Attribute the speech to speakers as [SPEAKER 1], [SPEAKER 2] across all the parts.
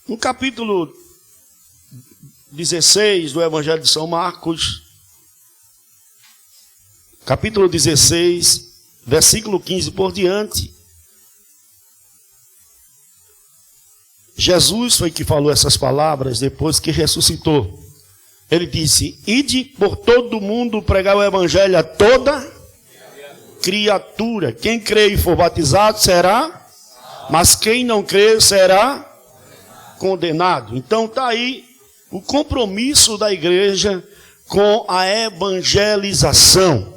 [SPEAKER 1] No capítulo 16 do Evangelho de São Marcos, capítulo 16, versículo 15 por diante, Jesus foi que falou essas palavras depois que ressuscitou. Ele disse: ide por todo mundo pregar o evangelho a toda criatura. Quem crê e for batizado será, mas quem não crê será condenado. Então está aí o compromisso da igreja com a evangelização.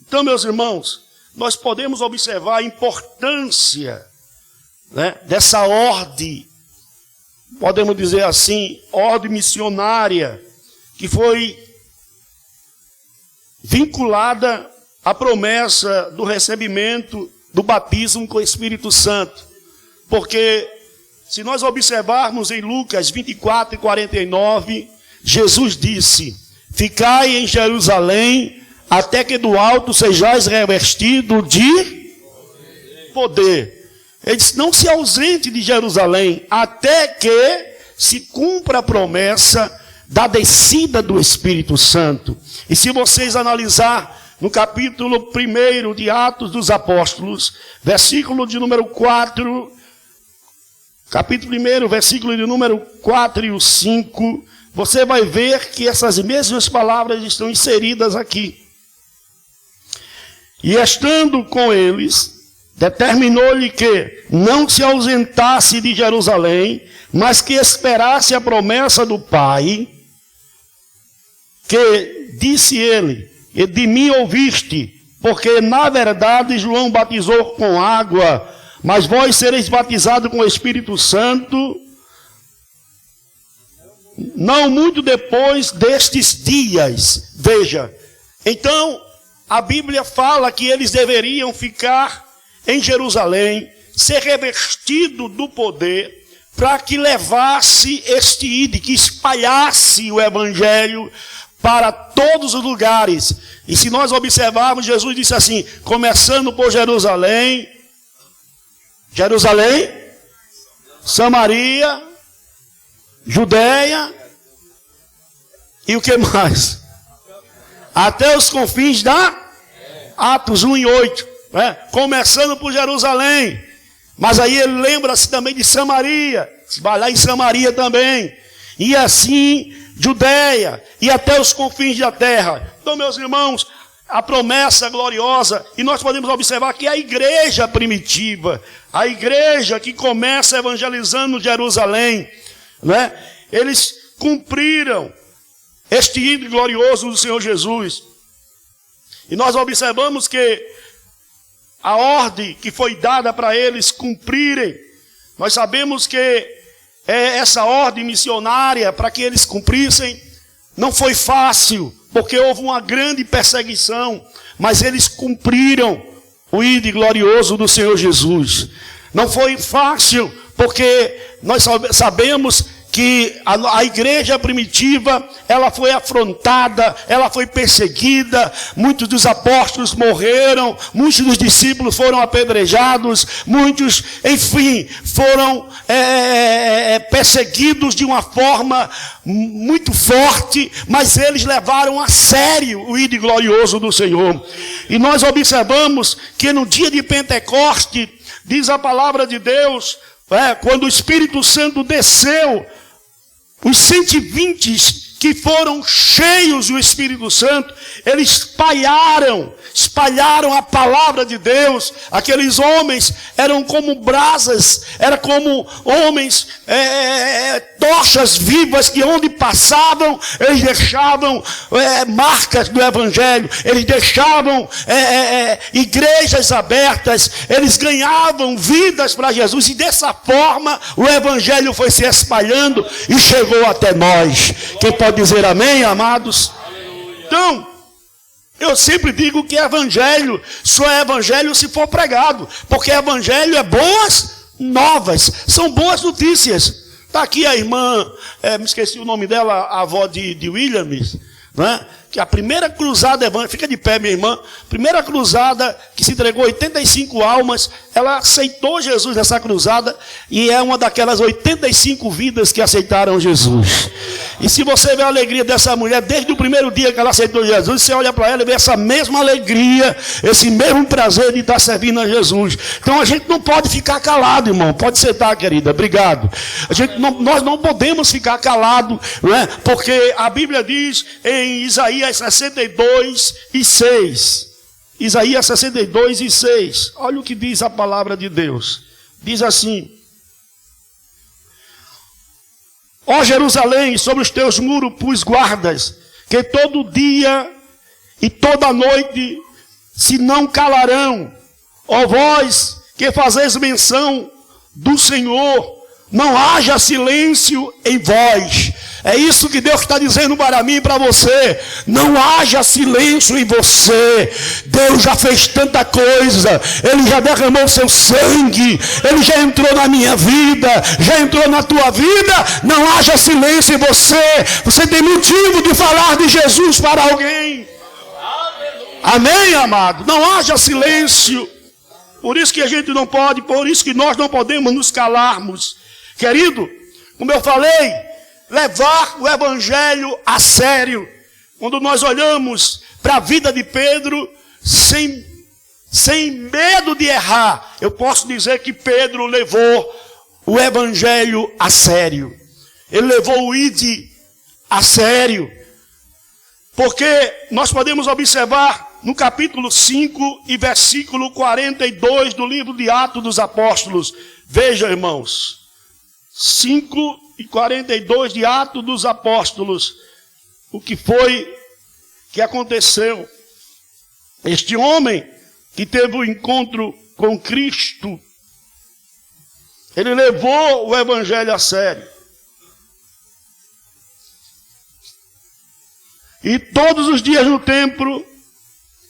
[SPEAKER 1] Então, meus irmãos, nós podemos observar a importância, né, dessa ordem, podemos dizer assim, ordem missionária, que foi vinculada à promessa do recebimento do batismo com o Espírito Santo. Porque, se nós observarmos em Lucas 24 e 49, Jesus disse: ficai em Jerusalém, até que do alto sejais revestido de poder. Ele disse: não se ausente de Jerusalém, até que se cumpra a promessa da descida do Espírito Santo. E se vocês analisar no capítulo 1 de Atos dos Apóstolos, versículo de número 4, capítulo 1, versículo de número 4 e o 5, você vai ver que essas mesmas palavras estão inseridas aqui. E estando com eles, determinou-lhe que não se ausentasse de Jerusalém, mas que esperasse a promessa do Pai, que disse ele: e de mim ouviste, porque na verdade João batizou com água, mas vós sereis batizados com o Espírito Santo, não muito depois destes dias. Veja, então a Bíblia fala que eles deveriam ficar em Jerusalém, ser revestido do poder, para que levasse este ide, que espalhasse o evangelho para todos os lugares. E se nós observarmos, Jesus disse assim, começando por Jerusalém, Samaria, Judeia, e o que mais? Até os confins da Atos 1 e 8, né? Começando por Jerusalém, mas aí ele lembra-se também de Samaria, vai lá em Samaria também, e assim Judeia, e até os confins da terra. Então, meus irmãos, a promessa gloriosa, e nós podemos observar que a igreja primitiva, a igreja que começa evangelizando Jerusalém, né? Eles cumpriram este ídolo glorioso do Senhor Jesus. E nós observamos que a ordem que foi dada para eles cumprirem, nós sabemos que essa ordem missionária, para que eles cumprissem, não foi fácil, porque houve uma grande perseguição, mas eles cumpriram o ídolo glorioso do Senhor Jesus. Não foi fácil, porque nós sabemos que a igreja primitiva, ela foi afrontada, ela foi perseguida, muitos dos apóstolos morreram, muitos dos discípulos foram apedrejados, muitos, enfim, foram perseguidos de uma forma muito forte, mas eles levaram a sério o ídolo glorioso do Senhor. E nós observamos que no dia de Pentecoste, diz a palavra de Deus, quando o Espírito Santo desceu, os 120 que foram cheios do Espírito Santo, eles espalharam a palavra de Deus. Aqueles homens eram como brasas, eram como homens, tochas vivas, que onde passavam, eles deixavam marcas do Evangelho, eles deixavam igrejas abertas, eles ganhavam vidas para Jesus, e dessa forma o Evangelho foi se espalhando e chegou até nós. Quem pode dizer amém, amados? Então, eu sempre digo que evangelho só é evangelho se for pregado, porque evangelho é boas novas, são boas notícias. Está aqui a irmã, me esqueci o nome dela, a avó de Williams, né? que a primeira cruzada evangélica, fica de pé, minha irmã, primeira cruzada que se entregou 85 almas, ela aceitou Jesus nessa cruzada e é uma daquelas 85 vidas que aceitaram Jesus. E se você vê a alegria dessa mulher, desde o primeiro dia que ela aceitou Jesus, você olha para ela e vê essa mesma alegria, esse mesmo prazer de estar servindo a Jesus. Então a gente não pode ficar calado, irmão. Pode sentar, querida, obrigado. Nós não podemos ficar calado, não é? Porque a Bíblia diz em Isaías 62:6. Isaías 62:6. Olha o que diz a palavra de Deus. Diz assim: ó Jerusalém, sobre os teus muros pus guardas, que todo dia e toda noite se não calarão. Ó vós que fazeis menção do Senhor, não haja silêncio em vós. É isso que Deus está dizendo para mim e para você. Não haja silêncio em você. Deus já fez tanta coisa. Ele já derramou seu sangue. Ele já entrou na minha vida. Já entrou na tua vida. Não haja silêncio em você. Você tem motivo de falar de Jesus para alguém. Amém, amado? Não haja silêncio. Por isso que a gente não pode, por isso que nós não podemos nos calarmos. Querido, como eu falei, levar o evangelho a sério. Quando nós olhamos para a vida de Pedro, sem medo de errar, eu posso dizer que Pedro levou o evangelho a sério. Ele levou o ide a sério. Porque nós podemos observar no capítulo 5 e versículo 42 do livro de Atos dos Apóstolos. Veja, irmãos, 5 e 42 de Atos dos Apóstolos, o que foi que aconteceu. Este homem que teve o encontro com Cristo, ele levou o evangelho a sério. E todos os dias no templo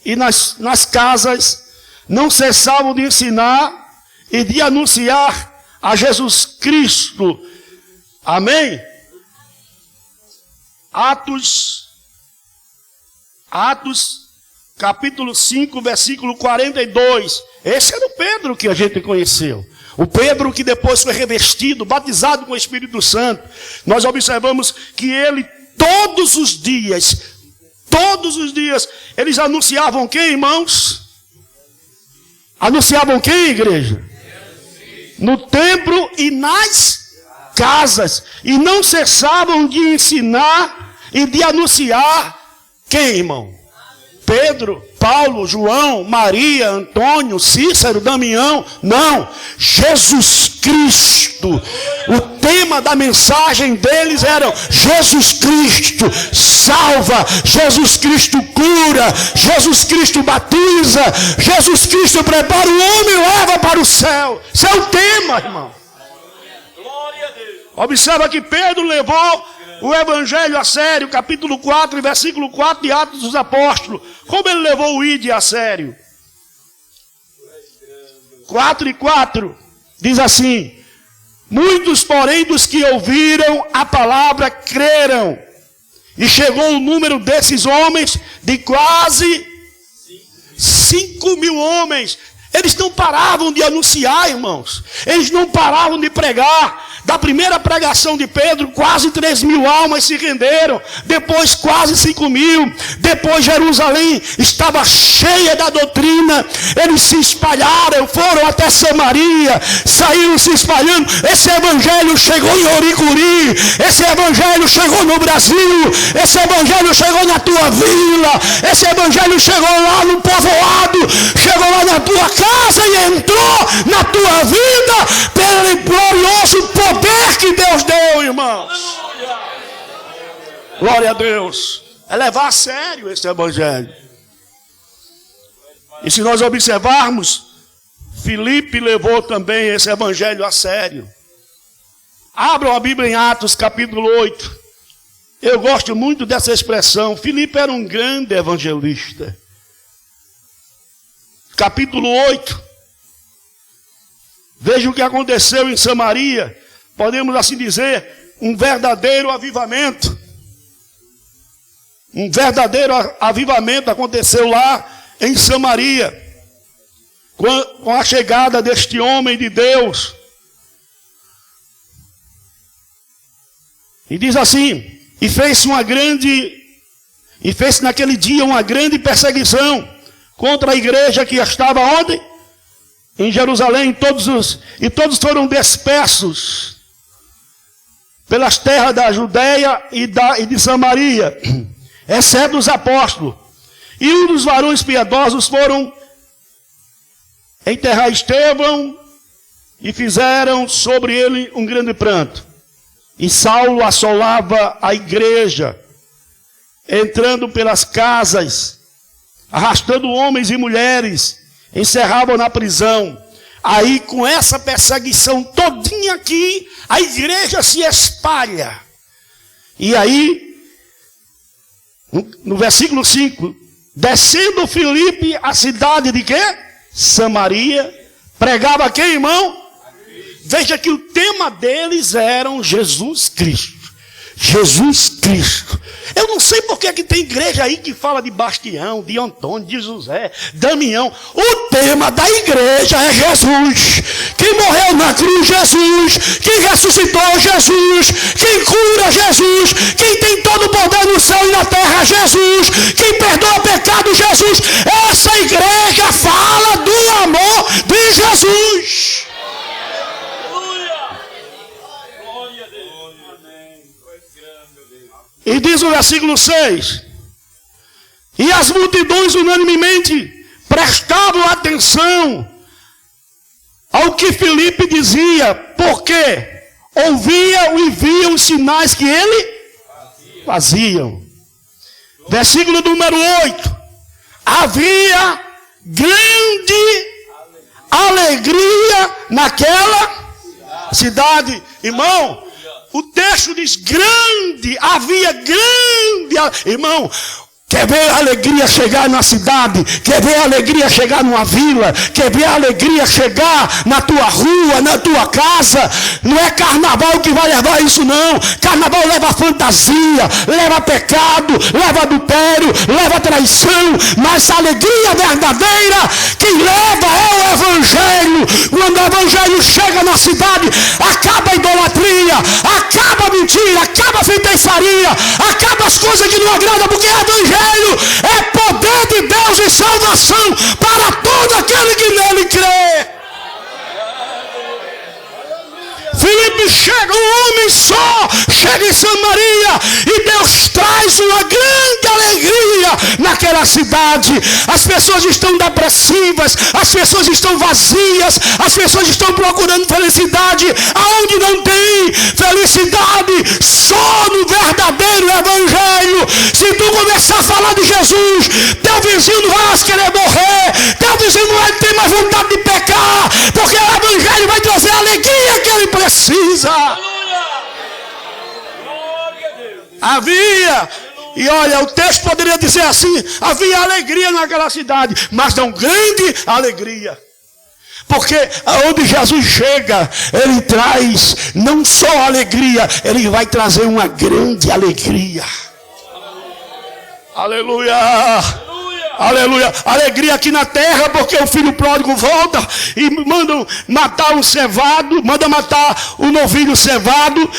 [SPEAKER 1] e nas casas não cessavam de ensinar e de anunciar a Jesus Cristo. Amém? Atos, capítulo 5, versículo 42. Esse era o Pedro que a gente conheceu. O Pedro que depois foi revestido, batizado com o Espírito Santo. Nós observamos que ele, todos os dias, eles anunciavam quem, irmãos? Anunciavam quem, igreja? No templo e nas casas. E não cessavam de ensinar e de anunciar quem, irmão? Pedro, Paulo, João, Maria, Antônio, Cícero, Damião. Não, Jesus Cristo. O tema da mensagem deles era Jesus Cristo salva, Jesus Cristo cura, Jesus Cristo batiza, Jesus Cristo prepara o homem e leva para o céu. Esse é o tema, irmão. Observa que Pedro levou o evangelho a sério, capítulo 4, versículo 4 de Atos dos Apóstolos. Como ele levou o ide a sério? 4:4 diz assim: muitos, porém, dos que ouviram a palavra creram. E chegou o número desses homens de quase 5.000 homens. Eles não paravam de anunciar, irmãos. Eles não paravam de pregar. Da primeira pregação de Pedro, quase 3.000 almas se renderam. Depois quase 5.000. Depois Jerusalém estava cheia da doutrina. Eles se espalharam, foram até Samaria, saíram se espalhando. Esse evangelho chegou em Oricuri. Esse evangelho chegou no Brasil. Esse evangelho chegou na tua vila. Esse evangelho chegou lá no povoado. Chegou lá na tua casa e entrou na tua vida pelo glorioso poder que Deus deu, irmãos. Glória a Deus. É levar a sério esse evangelho. E se nós observarmos, Filipe levou também esse evangelho a sério. Abram a Bíblia em Atos capítulo 8. Eu gosto muito dessa expressão. Filipe era um grande evangelista. Capítulo 8. Veja o que aconteceu em Samaria. Podemos assim dizer, um verdadeiro avivamento. Um verdadeiro avivamento aconteceu lá em Samaria, com a chegada deste homem de Deus. E diz assim: e fez naquele dia uma grande perseguição contra a igreja que estava onde? Em Jerusalém. E todos foram dispersos pelas terras da Judeia e de Samaria, exceto os apóstolos. E um dos varões piedosos foram enterrar Estevão e fizeram sobre ele um grande pranto. E Saulo assolava a igreja, entrando pelas casas, arrastando homens e mulheres, encerravam na prisão. Aí, com essa perseguição todinha aqui, a igreja se espalha. E aí, no versículo 5, descendo Filipe a cidade de quê? Samaria, pregava quem, irmão? Veja que o tema deles era Jesus Cristo. Jesus Cristo. Eu não sei porque que tem igreja aí que fala de Bastião, de Antônio, de José, Damião. O tema da igreja é Jesus. Quem morreu na cruz, Jesus. Quem ressuscitou, Jesus. Quem cura, Jesus. Quem tem todo o poder no céu e na terra, Jesus. Quem perdoa pecado, Jesus. Essa igreja fala do amor de Jesus. E diz o versículo 6: e as multidões unanimemente prestavam atenção ao que Filipe dizia, porque ouviam e viam os sinais que ele faziam. Versículo número 8: havia grande alegria naquela cidade. Irmão, o texto diz grande, havia grande. Irmão, quer ver a alegria chegar na cidade? Quer ver a alegria chegar numa vila? Quer ver a alegria chegar na tua rua, na tua casa? Não é carnaval que vai levar isso, não. Carnaval leva fantasia, leva pecado, leva adultério, leva traição. Mas a alegria verdadeira, quem leva é o evangelho. Quando o evangelho chega na cidade, acaba a idolatria, acaba a mentira, acaba a feitiçaria, acaba as coisas que não agradam, porque é evangelho. É poder de Deus e salvação para todo aquele que nele crê. Filipe chega, um homem só, chega em Samaria, e Deus traz uma grande alegria naquela cidade. As pessoas estão depressivas, as pessoas estão vazias, as pessoas estão procurando felicidade aonde não tem felicidade, só no verdadeiro evangelho. Se tu começar a falar de Jesus, teu vizinho não vai querer morrer, teu vizinho não vai ter mais vontade de pecar, porque o evangelho vai trazer a alegria que ele precisa. Havia, e olha, o texto poderia dizer assim: havia alegria naquela cidade, mas não grande alegria. Porque aonde Jesus chega, ele traz não só alegria, ele vai trazer uma grande alegria. Aleluia. Aleluia, alegria aqui na terra, porque o filho pródigo volta e mandam matar um cevado, manda matar o novilho cevado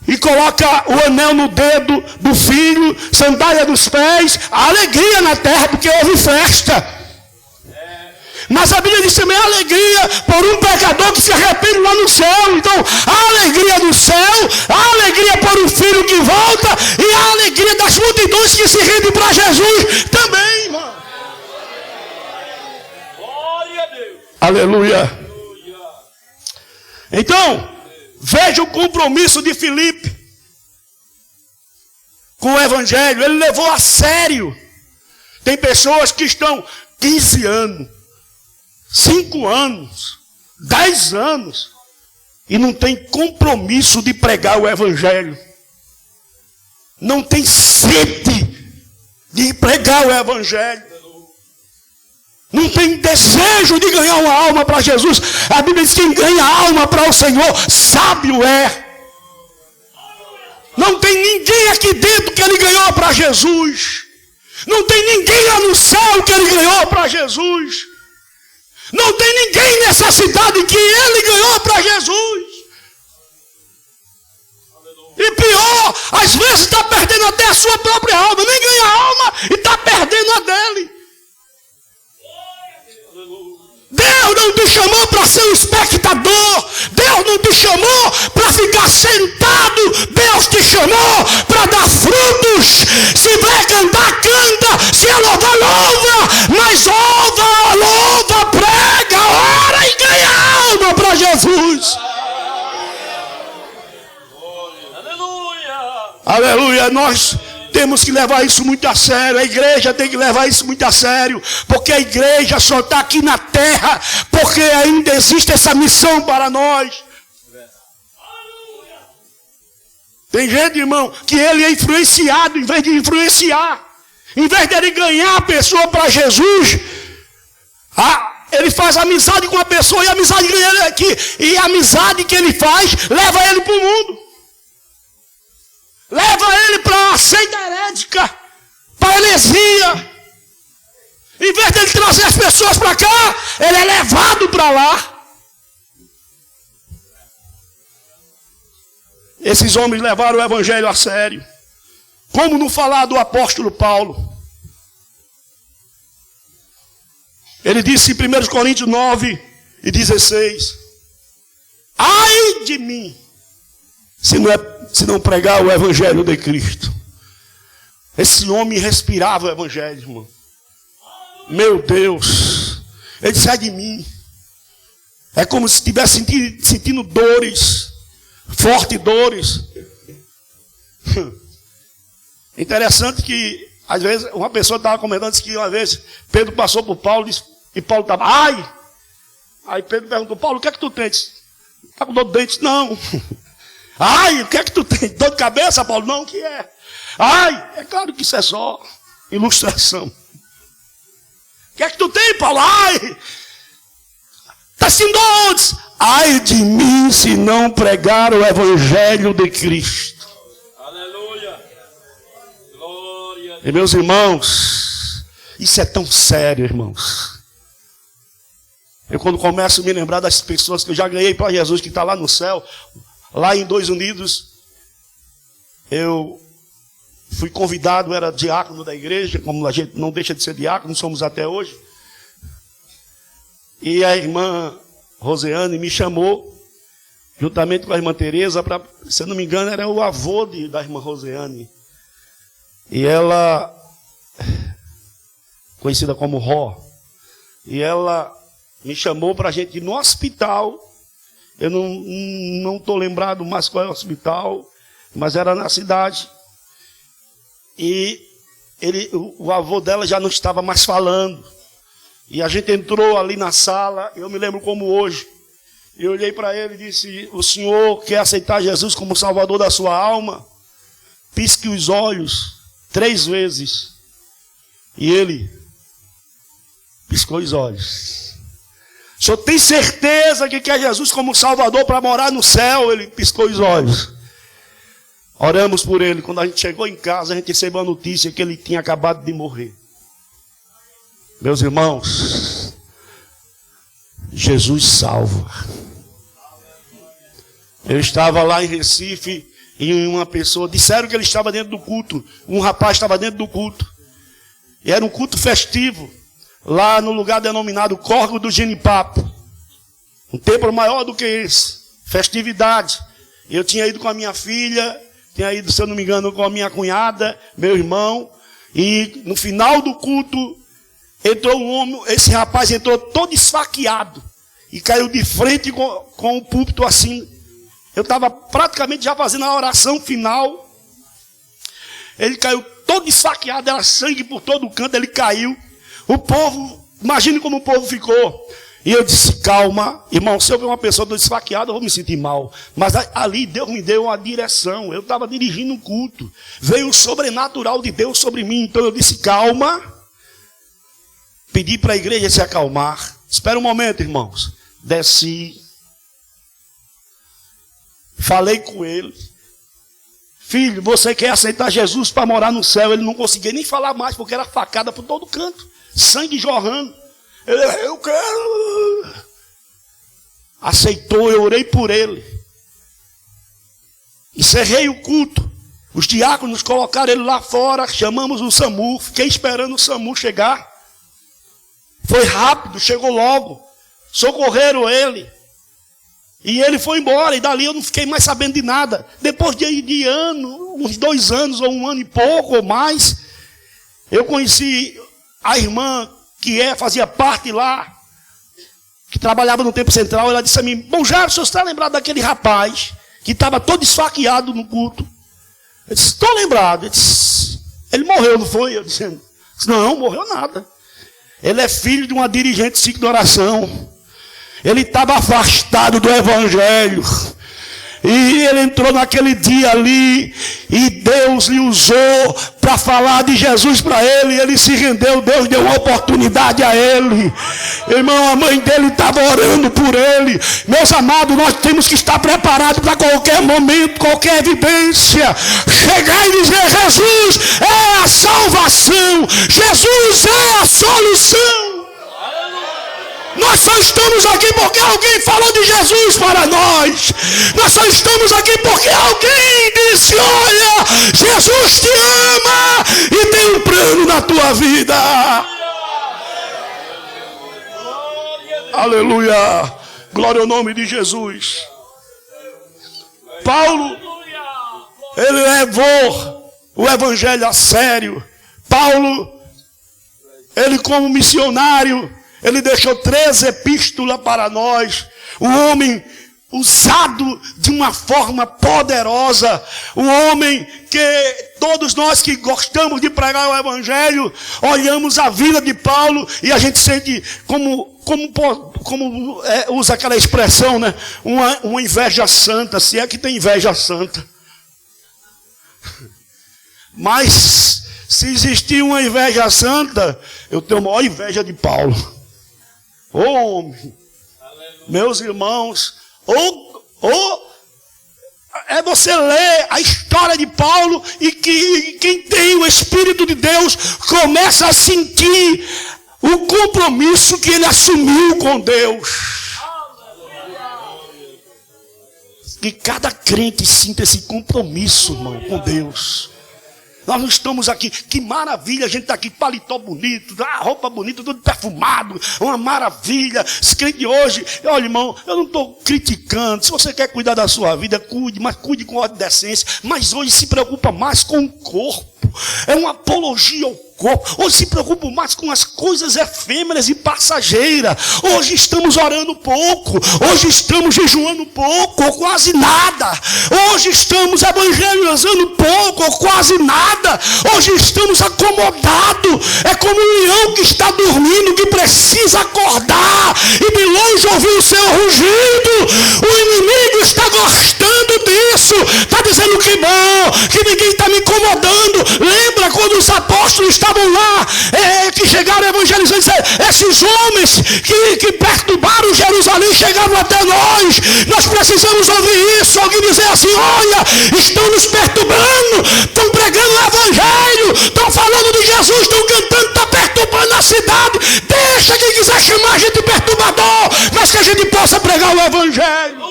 [SPEAKER 1] e coloca o anel no dedo do filho, sandália dos pés. A alegria na terra, porque houve festa. Mas a Bíblia diz também a alegria por um pecador que se arrepende lá no céu. Então, a alegria do céu, a alegria por um filho que volta e a alegria das multidões que se rendem para Jesus também, irmão. Aleluia. Então, veja o compromisso de Filipe com o evangelho. Ele levou a sério. Tem pessoas que estão 15 anos, 5 anos, 10 anos e não tem compromisso de pregar o evangelho. Não tem sede de pregar o evangelho. Não tem desejo de ganhar uma alma para Jesus. A Bíblia diz que quem ganha alma para o Senhor, sábio é. Não tem ninguém aqui dentro que ele ganhou para Jesus. Não tem ninguém lá no céu que ele ganhou para Jesus. Não tem ninguém nessa cidade que ele ganhou para Jesus. E pior, às vezes está perdendo até a sua própria alma. Nem ganha a alma e está perdendo a dele. Deus não te chamou para ser um espectador. Deus não te chamou para ficar sentado. Deus te chamou para dar frutos. Se vai cantar, canta. Se é louvar, louva. Mas louva, prega, ora e ganha alma para Jesus. Aleluia. Aleluia. Nós temos que levar isso muito a sério. A igreja tem que levar isso muito a sério. Porque a igreja só está aqui na terra porque ainda existe essa missão para nós. Tem gente, irmão, que ele é influenciado em vez de influenciar. Em vez de ele ganhar a pessoa para Jesus, ele faz amizade com a pessoa e a amizade ganha ele aqui. E a amizade que ele faz leva ele para o mundo. Leva ele para a seita herética, para a heresia. Em vez de ele trazer as pessoas para cá, ele é levado para lá. Esses homens levaram o evangelho a sério. Como não falar do apóstolo Paulo? Ele disse em 1 Coríntios 9:16: ai de mim, se não pregar o evangelho de Cristo. Esse homem respirava o evangelho, irmão. Meu Deus. Ele disse: ai de mim. É como se estivesse sentindo dores, fortes dores. Interessante que, às vezes, uma pessoa estava comentando, disse que uma vez Pedro passou por Paulo e Paulo estava: ai. Aí Pedro perguntou: Paulo, o que é que tu tens? Está com dor de dente? Não. Ai, o que é que tu tem? Dor de cabeça, Paulo? Não, o que é? Ai, é claro que isso é só ilustração. O que é que tu tem, Paulo? Ai, está sentindo onde? Ai de mim se não pregar o evangelho de Cristo. Aleluia. Glória. E meus irmãos, isso é tão sério, irmãos. Eu quando começo a me lembrar das pessoas que eu já ganhei para Jesus, que está lá no céu. Lá em 2 Unidos, eu fui convidado, era diácono da igreja, como a gente não deixa de ser diácono, somos até hoje. E a irmã Rosiane me chamou, juntamente com a irmã Tereza, para, se eu não me engano, era o avô da irmã Rosiane. E ela, conhecida como Ró, e ela me chamou para a gente ir no hospital. Eu não estou lembrado mais qual é o hospital, mas era na cidade. E o avô dela já não estava mais falando. E a gente entrou ali na sala, eu me lembro como hoje. Eu olhei para ele e disse: o senhor quer aceitar Jesus como salvador da sua alma? Pisque os olhos 3 vezes. E ele piscou os olhos. O senhor tem certeza que quer Jesus como Salvador para morar no céu? Ele piscou os olhos. Oramos por ele. Quando a gente chegou em casa, a gente recebeu a notícia que ele tinha acabado de morrer. Meus irmãos, Jesus salva. Eu estava lá em Recife e uma pessoa, disseram que ele estava dentro do culto. Um rapaz estava dentro do culto. E era um culto festivo. Lá no lugar denominado Córrego do Genipapo. Um templo maior do que esse. Festividade. Eu tinha ido com a minha filha, tinha ido, se eu não me engano, com a minha cunhada, meu irmão. E no final do culto, entrou um homem, esse rapaz entrou todo esfaqueado. E caiu de frente com o púlpito assim. Eu estava praticamente já fazendo a oração final. Ele caiu todo esfaqueado, era sangue por todo canto, ele caiu. O povo, imagine como o povo ficou. E eu disse: calma, irmão, se eu ver uma pessoa toda esfaqueada, eu vou me sentir mal. Mas ali Deus me deu uma direção. Eu estava dirigindo um culto. Veio o sobrenatural de Deus sobre mim. Então eu disse: calma. Pedi para a igreja se acalmar. Espera um momento, irmãos. Desci. Falei com ele. filho, você quer aceitar Jesus para morar no céu? Ele não conseguia nem falar mais, porque era facada por todo canto. Sangue jorrando. Eu quero. Aceitou, eu orei por ele. Encerrei o culto. Os diáconos colocaram ele lá fora, chamamos o SAMU, fiquei esperando o SAMU chegar. Foi rápido, chegou logo. Socorreram ele. E ele foi embora, e dali eu não fiquei mais sabendo de nada. Depois de ano, uns 2 anos, ou 1 ano e pouco, ou mais, eu conheci a irmã que fazia parte lá, que trabalhava no Templo Central. Ela disse a mim: bom, Jairo, o senhor está lembrado daquele rapaz que estava todo esfaqueado no culto? Eu disse: estou lembrado. Eu disse: ele morreu, não foi? Eu disse: não, morreu nada. Ele é filho de uma dirigente ciclo de oração. Ele estava afastado do evangelho. E ele entrou naquele dia ali, e Deus lhe usou para falar de Jesus para ele. E ele se rendeu, Deus deu uma oportunidade a ele. Irmão, a mãe dele estava orando por ele. Meus amados, nós temos que estar preparados para qualquer momento, qualquer evidência. Chegar e dizer: Jesus é a salvação, Jesus é a solução. Nós só estamos aqui porque alguém falou de Jesus para nós. Nós só estamos aqui porque alguém disse: olha, Jesus te ama e tem um plano na tua vida. Aleluia. Glória ao nome de Jesus. Paulo, ele levou o evangelho a sério. Paulo, ele como missionário, ele deixou 3 epístolas para nós. O homem usado de uma forma poderosa. O homem que todos nós que gostamos de pregar o evangelho, olhamos a vida de Paulo e a gente sente como usa aquela expressão, né? Uma inveja santa, se é que tem inveja santa. Mas se existir uma inveja santa, eu tenho a maior inveja de Paulo. Homem, meus irmãos, é você ler a história de Paulo e que quem tem o Espírito de Deus começa a sentir o compromisso que ele assumiu com Deus. Que cada crente sinta esse compromisso, irmão, com Deus. Nós não estamos aqui, que maravilha, a gente está aqui, paletó bonito, roupa bonita, tudo perfumado, uma maravilha. Esse crente de hoje, olha, irmão, eu não estou criticando. Se você quer cuidar da sua vida, cuide, mas cuide com ordem e decência. Mas hoje se preocupa mais com o corpo. É uma apologia ao corpo. Hoje se preocupa mais com as coisas efêmeras e passageiras. Hoje estamos orando pouco. Hoje estamos jejuando pouco ou quase nada. Hoje estamos evangelizando pouco ou quase nada. Hoje estamos acomodados. É como um leão que está dormindo, que precisa acordar e de longe ouvir o seu rugido. O inimigo está gostando disso. Está dizendo que bom, que ninguém está me incomodando. Lembra quando os apóstolos estavam lá, que chegaram evangelizando, esses homens que perturbaram Jerusalém chegaram até nós. Nós precisamos ouvir isso, alguém dizer assim: olha, estão nos perturbando, estão pregando o evangelho, estão falando de Jesus, estão cantando, estão perturbando a cidade. Deixa quem quiser chamar a gente perturbador, mas que a gente possa pregar o evangelho.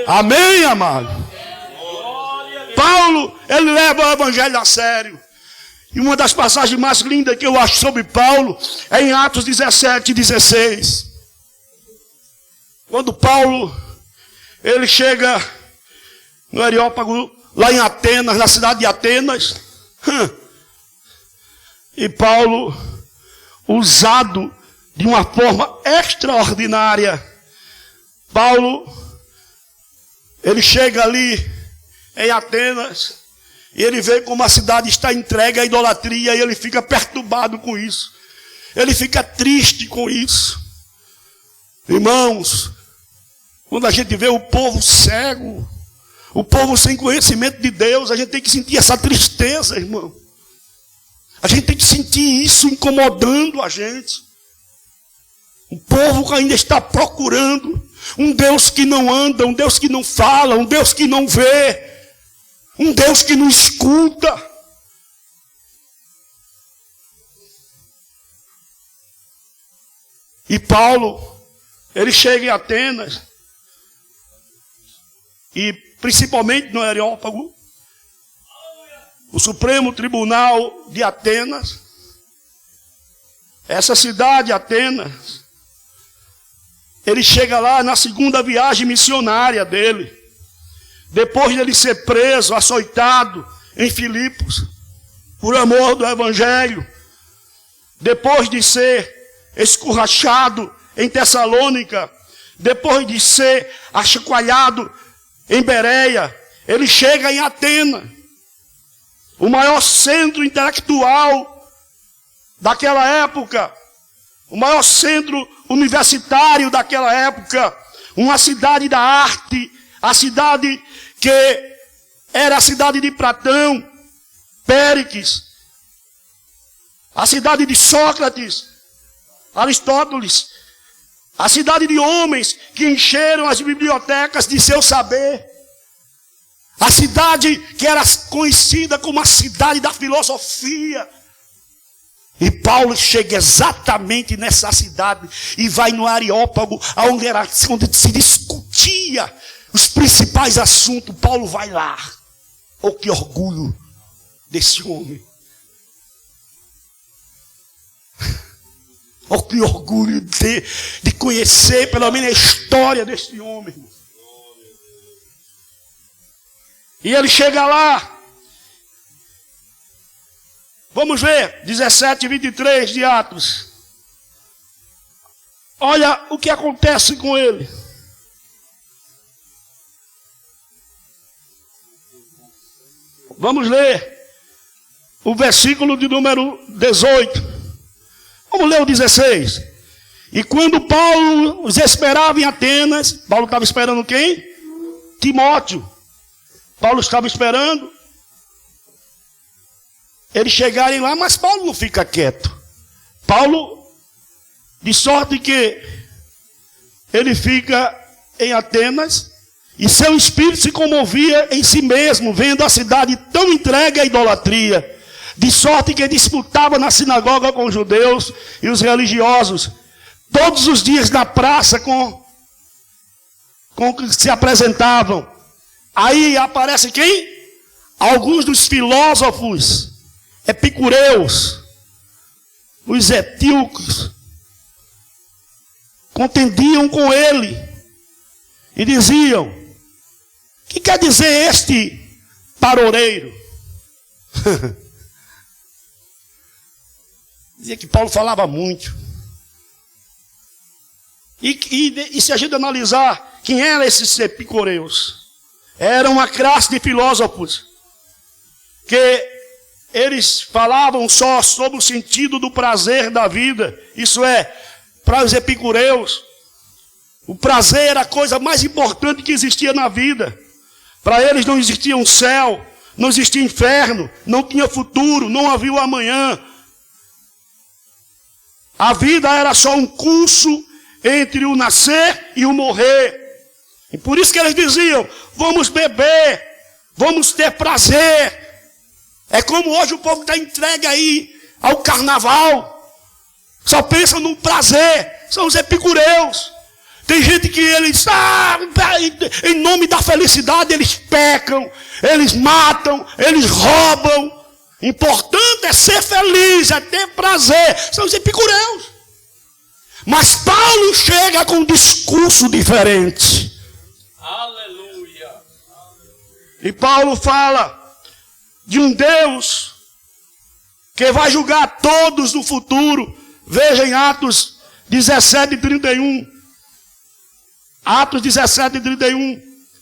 [SPEAKER 1] Amém, amado? Paulo, ele leva o evangelho a sério. E uma das passagens mais lindas que eu acho sobre Paulo é em Atos 17, 16. Quando Paulo, ele chega no Areópago, lá em Atenas, na cidade de Atenas. E Paulo, usado de uma forma extraordinária. Paulo, ele chega ali em Atenas, e ele vê como a cidade está entregue à idolatria, e ele fica perturbado com isso. Ele fica triste com isso. Irmãos, quando a gente vê o povo cego, o povo sem conhecimento de Deus, a gente tem que sentir essa tristeza, irmão. A gente tem que sentir isso incomodando a gente. O povo que ainda está procurando, um Deus que não anda, um Deus que não fala, um Deus que não vê, um Deus que não escuta. E Paulo, ele chega em Atenas, e principalmente no Areópago, o Supremo Tribunal de Atenas, essa cidade, Atenas, ele chega lá na segunda viagem missionária dele, depois de ele ser preso, açoitado em Filipos, por amor do Evangelho, depois de ser escurrachado em Tessalônica, depois de ser achacoalhado em Bereia, ele chega em Atenas, o maior centro intelectual daquela época, o maior centro universitário daquela época, uma cidade da arte, a cidade que era a cidade de Platão, Péricles, a cidade de Sócrates, Aristóteles, a cidade de homens que encheram as bibliotecas de seu saber, a cidade que era conhecida como a cidade da filosofia. E Paulo chega exatamente nessa cidade e vai no Areópago, onde se discutia os principais assuntos. Paulo vai lá. Oh, que orgulho desse homem. Oh, que orgulho de conhecer pelo menos a história desse homem. E ele chega lá. Vamos ver, 17 e 23 de Atos. Olha o que acontece com ele. Vamos ler o versículo de número 18. Vamos ler o 16. E quando Paulo os esperava em Atenas, Paulo estava esperando quem? Timóteo. Paulo estava esperando eles chegarem lá, mas Paulo não fica quieto. Paulo, de sorte que ele fica em Atenas, e seu espírito se comovia em si mesmo, vendo a cidade tão entregue à idolatria, de sorte que disputava na sinagoga com os judeus e os religiosos, todos os dias na praça com que se apresentavam. Aí aparece quem? Alguns dos filósofos epicureus, os etíocos, contendiam com ele e diziam: o que quer dizer este paroreiro? Dizia que Paulo falava muito. E se a gente analisar quem eram esses epicureus, era uma classe de filósofos que eles falavam só sobre o sentido do prazer da vida. Isso é, para os epicureus, o prazer era a coisa mais importante que existia na vida. Para eles não existia um céu, não existia inferno, não tinha futuro, não havia o amanhã. A vida era só um curso entre o nascer e o morrer. E por isso que eles diziam: vamos beber, vamos ter prazer. É como hoje o povo está entregue aí ao carnaval. Só pensa no prazer. São os epicureus. Tem gente que eles, em nome da felicidade, eles pecam, eles matam, eles roubam. Importante é ser feliz, é ter prazer. São os epicureus. Mas Paulo chega com um discurso diferente.
[SPEAKER 2] Aleluia.
[SPEAKER 1] E Paulo fala de um Deus que vai julgar todos no futuro. Veja em Atos 17 e 31. Atos 17 e 31.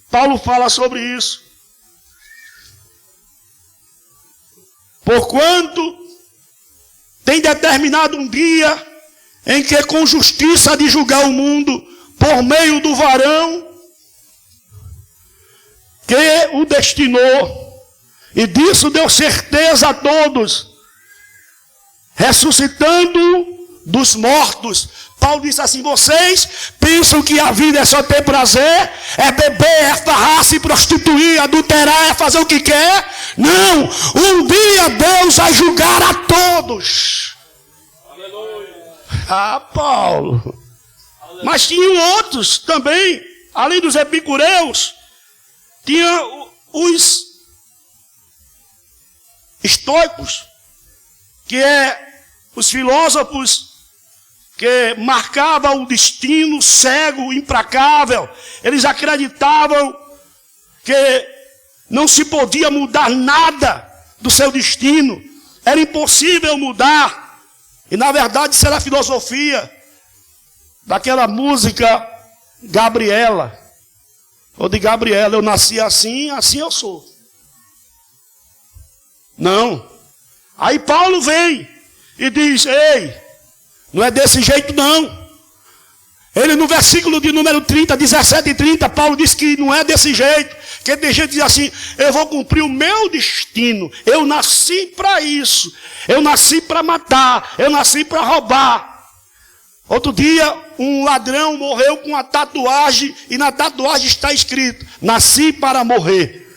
[SPEAKER 1] Paulo fala sobre isso. Porquanto tem determinado um dia em que com justiça há de julgar o mundo por meio do varão que o destinou. E disso deu certeza a todos, ressuscitando dos mortos. Paulo disse assim: vocês pensam que a vida é só ter prazer, é beber, é farrar, se prostituir, adulterar, é fazer o que quer? Não, um dia Deus vai julgar a todos.
[SPEAKER 2] Aleluia.
[SPEAKER 1] Ah, Paulo. Aleluia. Mas tinham outros também, além dos epicureus, tinha os estoicos, que é os filósofos que marcavam o destino cego, implacável. Eles acreditavam que não se podia mudar nada do seu destino. Era impossível mudar. E na verdade isso era a filosofia daquela música Gabriela. Ou de Gabriela, eu nasci assim, assim eu sou. Não. Aí Paulo vem e diz: ei, não é desse jeito não. Ele no versículo de número 30, 17 e 30, Paulo diz que não é desse jeito. Que tem gente que diz assim: eu vou cumprir o meu destino. Eu nasci para isso. Eu nasci para matar. Eu nasci para roubar. Outro dia, um ladrão morreu com uma tatuagem. E na tatuagem está escrito: nasci para morrer.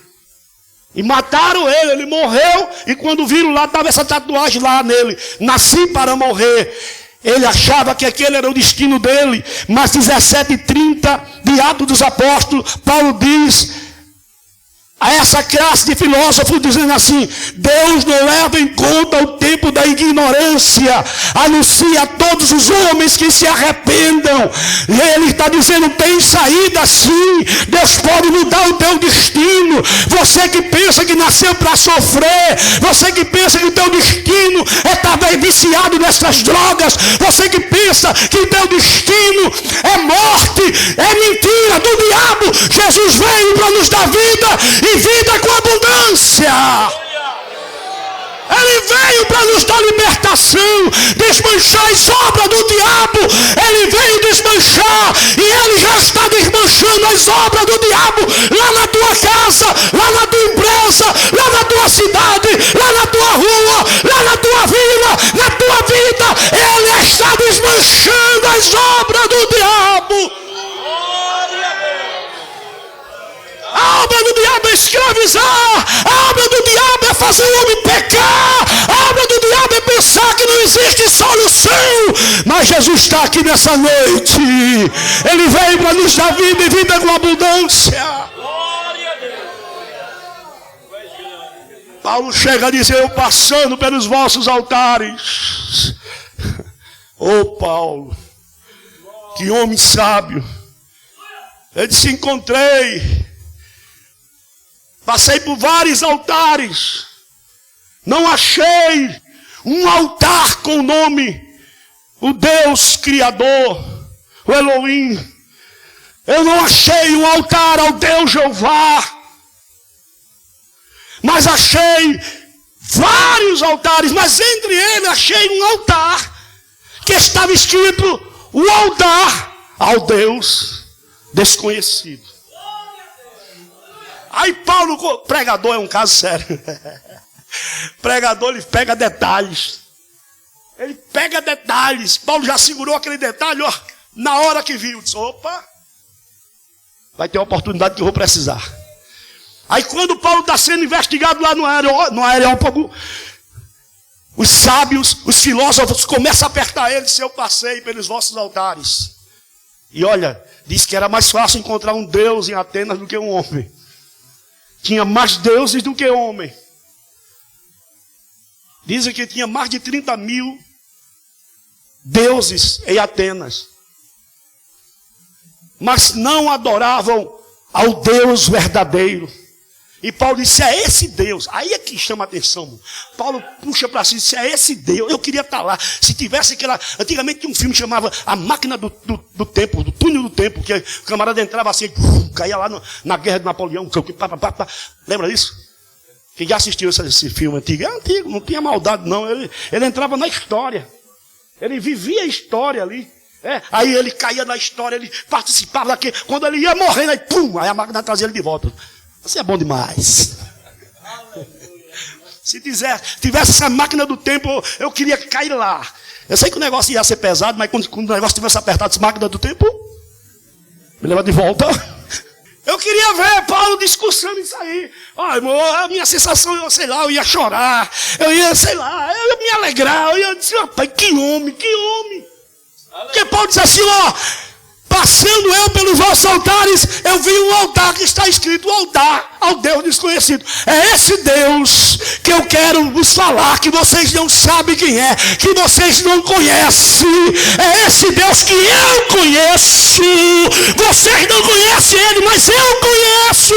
[SPEAKER 1] E mataram ele, ele morreu. E quando viram lá, estava essa tatuagem lá nele: nasci para morrer. Ele achava que aquele era o destino dele. Mas 17:30 de Atos dos Apóstolos, Paulo diz a essa classe de filósofos, dizendo assim: Deus não leva em conta o tempo da ignorância, anuncia a todos os homens que se arrependam. E ele está dizendo: tem saída sim, Deus pode mudar o teu destino. Você que pensa que nasceu para sofrer, você que pensa que o teu destino é estar viciado nessas drogas, você que pensa que o teu destino é morte, é mentira do diabo. Jesus veio para nos dar vida e vida com abundância. Ele veio para nos dar libertação, desmanchar as obras do diabo. Ele veio desmanchar e ele já está desmanchando as obras do diabo lá na tua casa, lá na tua empresa, lá na tua cidade, lá na tua rua, lá na tua vila, na tua vida. Ele está desmanchando as obras do diabo. A obra do diabo é escravizar. A obra do diabo é fazer o homem pecar. A obra do diabo é pensar que não existe solução. Mas Jesus está aqui nessa noite. Ele veio para nos dar vida e vida com abundância. Paulo chega a dizer: eu passando pelos vossos altares. Oh, Paulo, que homem sábio. Ele disse: encontrei. Passei por vários altares. Não achei um altar com o nome o Deus Criador, o Elohim. Eu não achei um altar ao Deus Jeová. Mas achei vários altares. Mas entre eles achei um altar que estava escrito: o altar ao Deus desconhecido. Aí Paulo, pregador é um caso sério. Pregador, ele pega detalhes. Ele pega detalhes. Paulo já segurou aquele detalhe, ó, na hora que viu. Disse: opa, vai ter uma oportunidade que eu vou precisar. Aí quando Paulo está sendo investigado lá no Areópago, os sábios, os filósofos começam a apertar ele: se eu passei pelos vossos altares. E olha, diz que era mais fácil encontrar um Deus em Atenas do que um homem. Tinha mais deuses do que homem. Dizem que tinha mais de 30.000 deuses em Atenas. Mas não adoravam ao Deus verdadeiro. E Paulo disse: é esse Deus. Aí é que chama a atenção. Paulo puxa para si: se é esse Deus, eu queria estar lá. Se tivesse aquela... Antigamente tinha um filme que chamava A Máquina do Tempo, do Túnel do Tempo, que o camarada entrava assim, caía lá na Guerra de Napoleão. Lembra disso? Quem já assistiu esse filme antigo? É antigo, não tinha maldade não. Ele entrava na história. Ele vivia a história ali. Aí ele caía na história, ele participava daquele. Quando ele ia morrendo, aí pum, aí a máquina trazia ele de volta. Você é bom demais. Se tivesse essa máquina do tempo, eu queria cair lá. Eu sei que o negócio ia ser pesado, mas quando o negócio tivesse apertado, essa máquina do tempo, me leva de volta. Eu queria ver Paulo discursando isso aí. Ai, amor, a minha sensação, eu sei lá, eu ia chorar. Eu ia, sei lá, eu ia me alegrar. Eu ia dizer, rapaz, que homem. Porque Paulo diz assim, ó, passando eu pelos vossos altares, eu vi um altar que está escrito, o altar ao Deus desconhecido. É esse Deus que eu quero vos falar, que vocês não sabem quem é, que vocês não conhecem. É esse Deus que eu conheço. Vocês não conhecem Ele, mas eu conheço.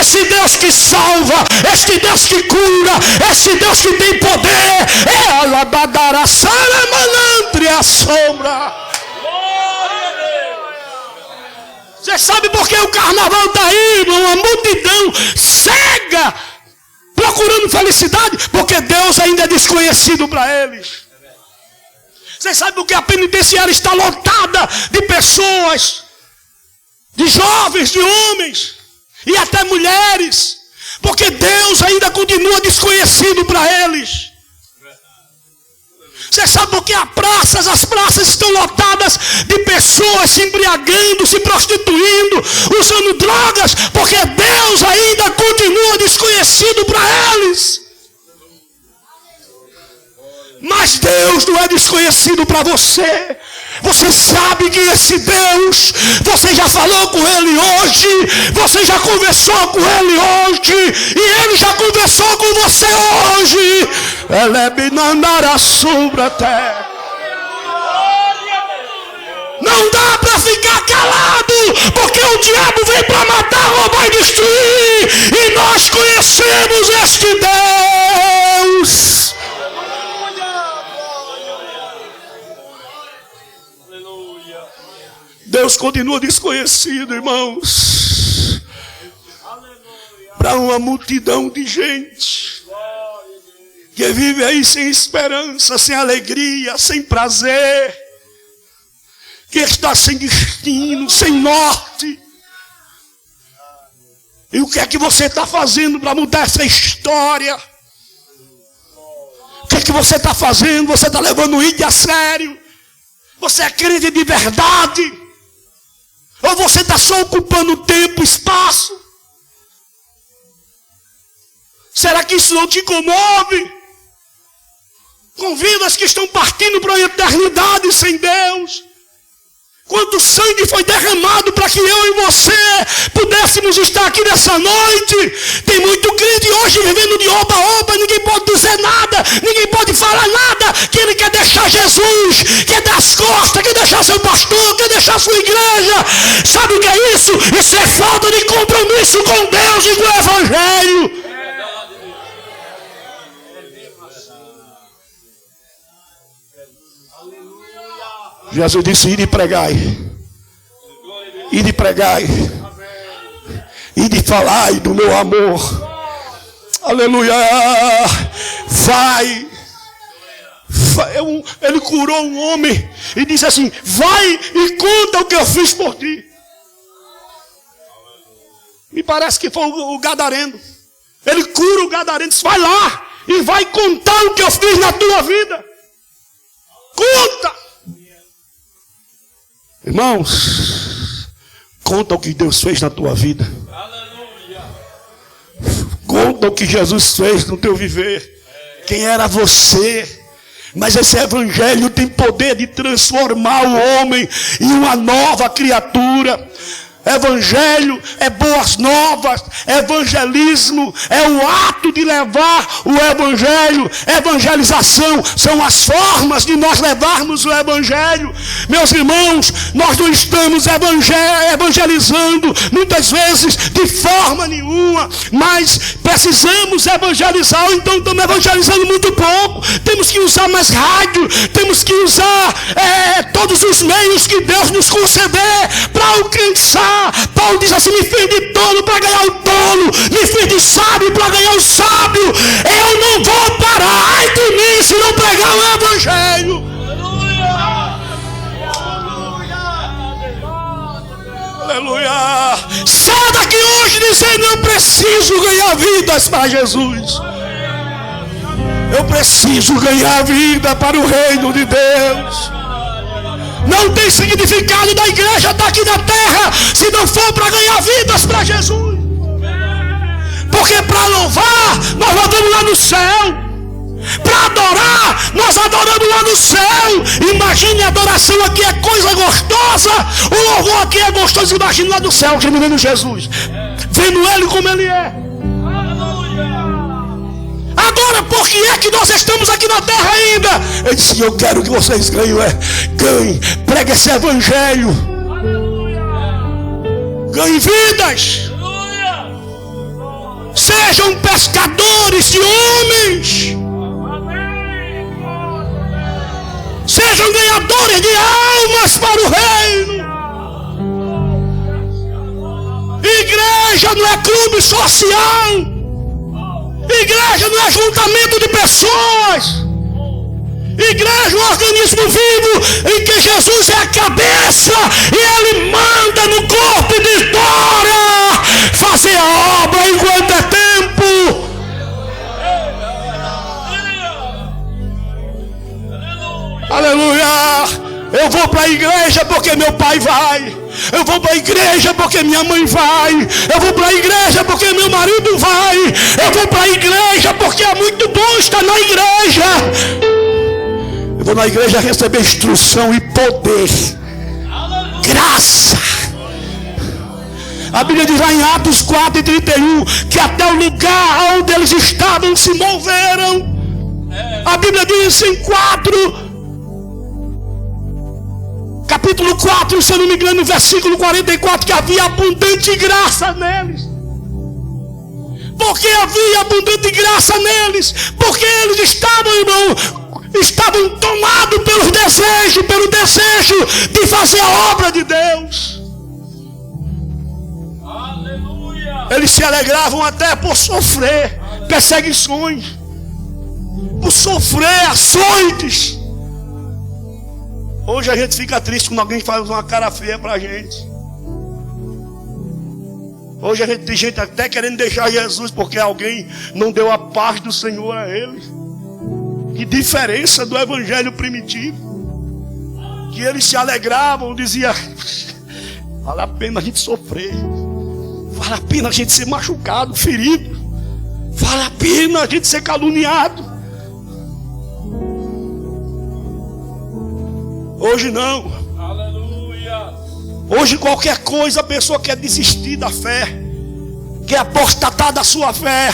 [SPEAKER 1] Esse Deus que salva, esse Deus que cura, esse Deus que tem poder. É a labadara salamalandre a sombra. Você sabe por que o carnaval está aí, uma multidão cega, procurando felicidade? Porque Deus ainda é desconhecido para eles. Você sabe por que a penitenciária está lotada de pessoas, de jovens, de homens e até mulheres? Porque Deus ainda continua desconhecido para eles. Você sabe por que as praças estão lotadas de pessoas se embriagando, se prostituindo, usando drogas? Porque Deus ainda continua desconhecido para eles. Mas Deus não é desconhecido para você. Você sabe que esse Deus, você já falou com Ele hoje, você já conversou com Ele hoje, e Ele já conversou com você hoje. Não dá para ficar calado, porque o diabo vem para matar, roubar e destruir, e nós conhecemos este Deus. Deus continua desconhecido, irmãos, para uma multidão de gente que vive aí sem esperança, sem alegria, sem prazer, que está sem destino, sem norte. E o que é que você está fazendo para mudar essa história? O que é que você está fazendo? Você está levando o ídolo a sério? Você é crente de verdade? Ou você está só ocupando tempo, espaço? Será que isso não te comove? Com vidas que estão partindo para a eternidade sem Deus. Quanto sangue foi derramado para que eu e você pudéssemos estar aqui nessa noite. Tem muito crente hoje vivendo de oba-oba, ninguém pode dizer nada, ninguém pode falar nada, que ele quer deixar Jesus, quer dar as costas, quer deixar seu pastor, quer deixar sua igreja. Sabe o que é isso? Isso é falta de compromisso com Deus e com o Evangelho. Jesus disse, ide e pregai, ide e pregai, ide e falai do meu amor. Aleluia. Vai. Ele curou um homem e disse assim, vai e conta o que eu fiz por ti. Me parece que foi o gadareno. Ele cura o gadareno, disse, vai lá e vai contar o que eu fiz na tua vida. Conta. Irmãos, conta o que Deus fez na tua vida. Aleluia. Conta o que Jesus fez no teu viver. Quem era você? Mas esse evangelho tem poder de transformar o homem em uma nova criatura. Evangelho é boas novas, evangelismo é o ato de levar o evangelho, evangelização são as formas de nós levarmos o evangelho. Meus irmãos, nós não estamos evangelizando muitas vezes de forma nenhuma, mas precisamos evangelizar, ou então estamos evangelizando muito pouco. Temos que usar mais rádio, temos que usar todos os meios que Deus nos conceder para alcançar. Paulo diz assim, me fiz de tolo para ganhar o tolo, me fiz de sábio para ganhar o sábio. Eu não vou parar, ai de mim, se não pregar o evangelho. Aleluia. Sai daqui hoje dizendo, eu preciso ganhar vidas para Jesus. Eu preciso ganhar vida para o reino de Deus. Não tem significado da igreja estar aqui na terra se não for para ganhar vidas para Jesus. Porque para louvar, nós louvamos lá no céu. Para adorar, nós adoramos lá no céu. Imagine a adoração aqui é coisa gostosa. O louvor aqui é gostoso. Imagine lá no céu, vendo Jesus, vendo Ele como Ele é. Agora, por que é que nós estamos aqui na terra ainda? Ele disse: eu quero que vocês ganhem, pregue esse evangelho, ganhem vidas, sejam pescadores de homens, sejam ganhadores de almas para o reino. Igreja não é clube social. Igreja não é juntamento de pessoas. Igreja é um organismo vivo em que Jesus é a cabeça e Ele manda no corpo de história fazer a obra enquanto é tempo. Aleluia! Eu vou para a igreja porque meu pai vai. Eu vou para a igreja porque minha mãe vai. Eu vou para a igreja porque meu marido vai. Eu vou para a igreja porque é muito bom estar na igreja. Eu vou na igreja receber instrução e poder, graça. A Bíblia diz lá em Atos 4:31 que até o lugar onde eles estavam se moveram. A Bíblia diz em capítulo 4, se eu não me engano, no versículo 44, que havia abundante graça neles. Porque havia abundante graça neles? Porque eles estavam, irmão, estavam tomados pelo desejo de fazer a obra de Deus.
[SPEAKER 2] Aleluia.
[SPEAKER 1] Eles se alegravam até por sofrer perseguições, por sofrer açoites. Hoje a gente fica triste quando alguém faz uma cara feia pra gente. Hoje a gente tem gente até querendo deixar Jesus porque alguém não deu a paz do Senhor a ele. Que diferença do evangelho primitivo. Que eles se alegravam, diziam: vale a pena a gente sofrer, vale a pena a gente ser machucado, ferido, vale a pena a gente ser caluniado. Hoje não.
[SPEAKER 2] Aleluia.
[SPEAKER 1] Hoje qualquer coisa a pessoa quer desistir da fé, quer apostatar da sua fé.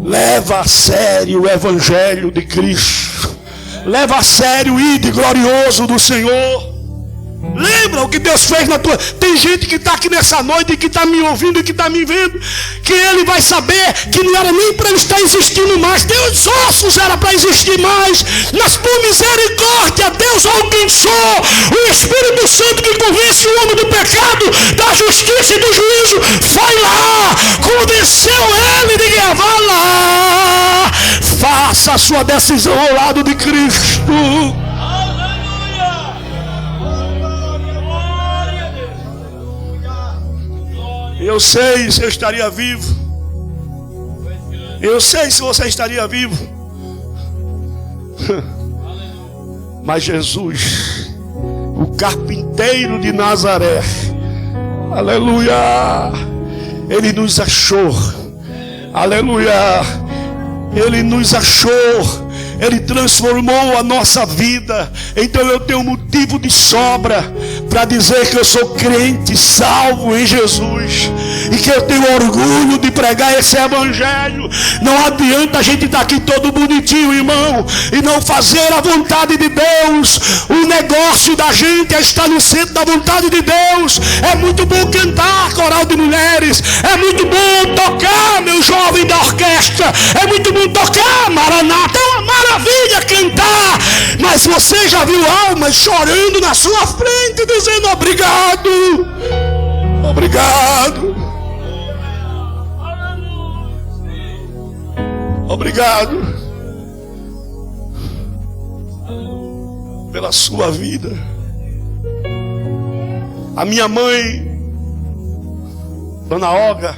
[SPEAKER 1] Leva a sério o evangelho de Cristo. Leva a sério o ide glorioso do Senhor. Lembra o que Deus fez na tua... Tem gente que está aqui nessa noite e que está me ouvindo e que está me vendo, que ele vai saber que não era nem para ele estar existindo mais. Deus ossos era para existir mais, mas por misericórdia Deus alcançou o Espírito Santo que convence o homem do pecado, da justiça e do juízo. Foi lá, convenceu ele de que vá lá, faça a sua decisão ao lado de Cristo. Eu sei se eu estaria vivo. Eu sei se você estaria vivo. Mas Jesus, o carpinteiro de Nazaré, aleluia, Ele nos achou. Aleluia, Ele nos achou. Ele transformou a nossa vida. Então eu tenho motivo de sobra para dizer que eu sou crente, salvo em Jesus, e que eu tenho orgulho de pregar esse evangelho. Não adianta a gente estar aqui todo bonitinho, irmão, e não fazer a vontade de Deus. O negócio da gente é estar no centro da vontade de Deus. É muito bom cantar coral de mulheres, é muito bom tocar, meu jovem da orquestra, é muito bom tocar Maranata, é uma maravilha cantar. Mas você já viu almas chorando na sua frente, dizendo obrigado, obrigado, obrigado pela sua vida. A minha mãe, Dona Olga,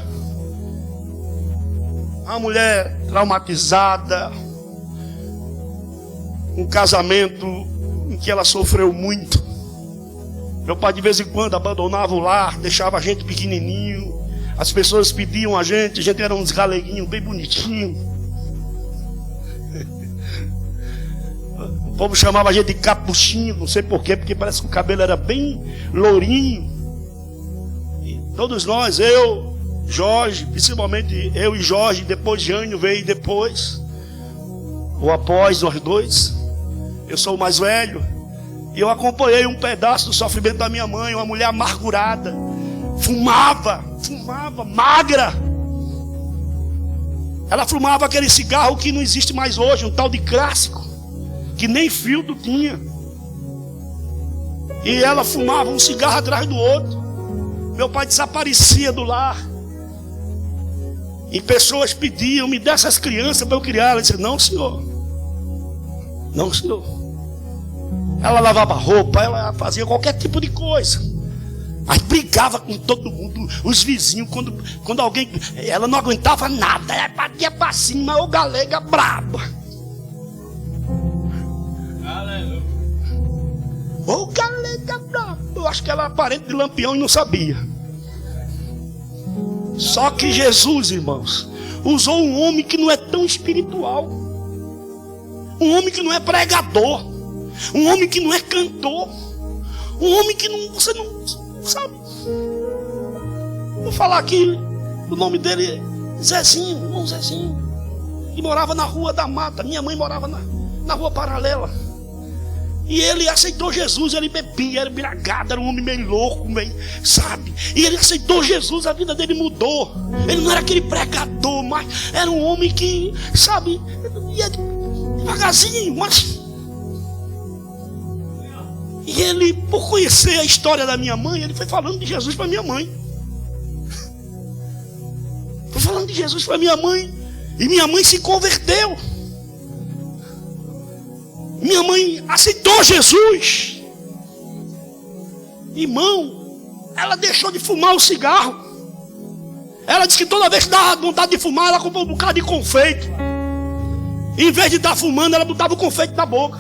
[SPEAKER 1] uma mulher traumatizada, um casamento em que ela sofreu muito. Meu pai de vez em quando abandonava o lar, deixava a gente pequenininho. As pessoas pediam a gente era uns galeguinhos bem bonitinhos. O povo chamava a gente de capuchinho, não sei porquê, porque parece que o cabelo era bem lourinho. E todos nós, eu, Jorge, principalmente eu e Jorge, depois Jânio veio depois, ou após nós dois. Eu sou o mais velho, e eu acompanhei um pedaço do sofrimento da minha mãe, uma mulher amargurada, fumava, magra. Ela fumava aquele cigarro que não existe mais hoje, um tal de clássico, que nem filtro tinha. E ela fumava um cigarro atrás do outro. Meu pai desaparecia do lar. E pessoas pediam, me dê essas crianças para eu criar. Ela disse, não senhor. Não senhor. Ela lavava roupa, ela fazia qualquer tipo de coisa. Mas brigava com todo mundo, os vizinhos, quando alguém, ela não aguentava nada, ela batia para cima, ô galega braba.
[SPEAKER 2] Aleluia.
[SPEAKER 1] Ô galega braba. Eu acho que ela era parente de Lampião e não sabia. Só que Jesus, irmãos, usou um homem que não é tão espiritual, um homem que não é pregador, um homem que não é cantor, um homem que não, você não sabe. Vou falar aqui o nome dele, Zezinho, irmão Zezinho. Ele morava na Rua da Mata. Minha mãe morava na Rua Paralela. E ele aceitou Jesus. Ele bebia, era embriagado, era um homem meio louco, meio, sabe? E ele aceitou Jesus, a vida dele mudou. Ele não era aquele pregador, mas era um homem que, sabe, ia devagarzinho, mas... E ele, por conhecer a história da minha mãe, ele foi falando de Jesus para minha mãe. Foi falando de Jesus para minha mãe. E minha mãe se converteu. Minha mãe aceitou Jesus. Irmão, ela deixou de fumar o cigarro. Ela disse que toda vez que dava vontade de fumar, ela comprou um bocado de confeito. Em vez de estar fumando, ela botava o confeito na boca.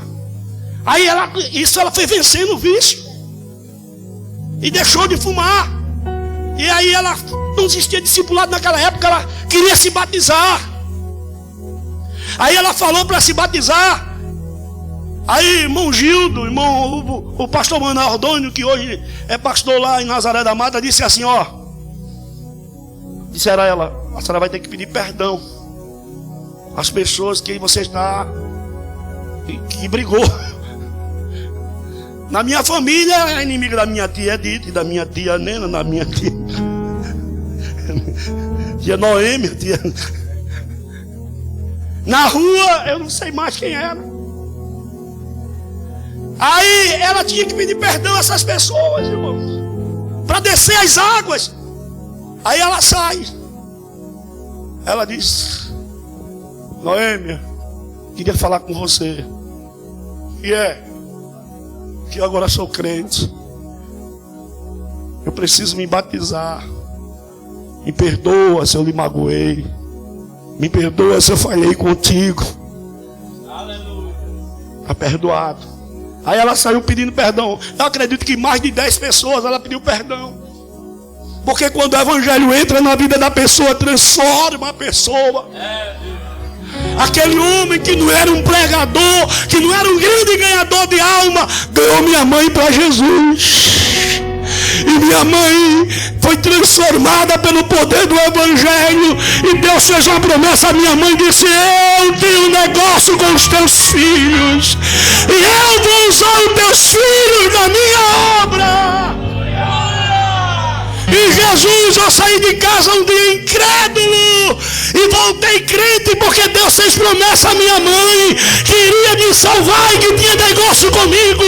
[SPEAKER 1] Aí ela foi vencendo o vício. E deixou de fumar. E aí ela não existia discipulado naquela época. Ela queria se batizar. Aí ela falou para se batizar. Aí irmão Gildo, o pastor Manuel Ordônio, que hoje é pastor lá em Nazaré da Mata, disse assim, ó. Disseram a ela, a senhora vai ter que pedir perdão às pessoas que você está, que brigou. Na minha família, a inimiga da minha tia Edith, da minha tia Nena, da minha tia Noêmia, tia. Na rua, eu não sei mais quem era. Aí ela tinha que pedir perdão a essas pessoas, irmãos, para descer as águas. Aí ela sai. Ela diz, Noêmia, queria falar com você. E que eu agora sou crente. Eu preciso me batizar. Me perdoa se eu lhe magoei. Me perdoa se eu falhei contigo.
[SPEAKER 2] Aleluia.
[SPEAKER 1] Está perdoado. Aí ela saiu pedindo perdão. Eu acredito que mais de 10 pessoas ela pediu perdão. Porque quando o evangelho entra na vida da pessoa, transforma a pessoa. Aquele homem que não era um pregador, que não era um grande ganhador de alma, ganhou minha mãe para Jesus. E minha mãe foi transformada pelo poder do evangelho. E Deus fez uma promessa. A minha mãe disse, eu tenho um negócio com os teus filhos, e eu vou usar os teus filhos na minha obra. E Jesus, eu saí de casa um dia incrédulo e voltei crente, porque Deus fez promessa à minha mãe que iria me salvar e que tinha negócio comigo.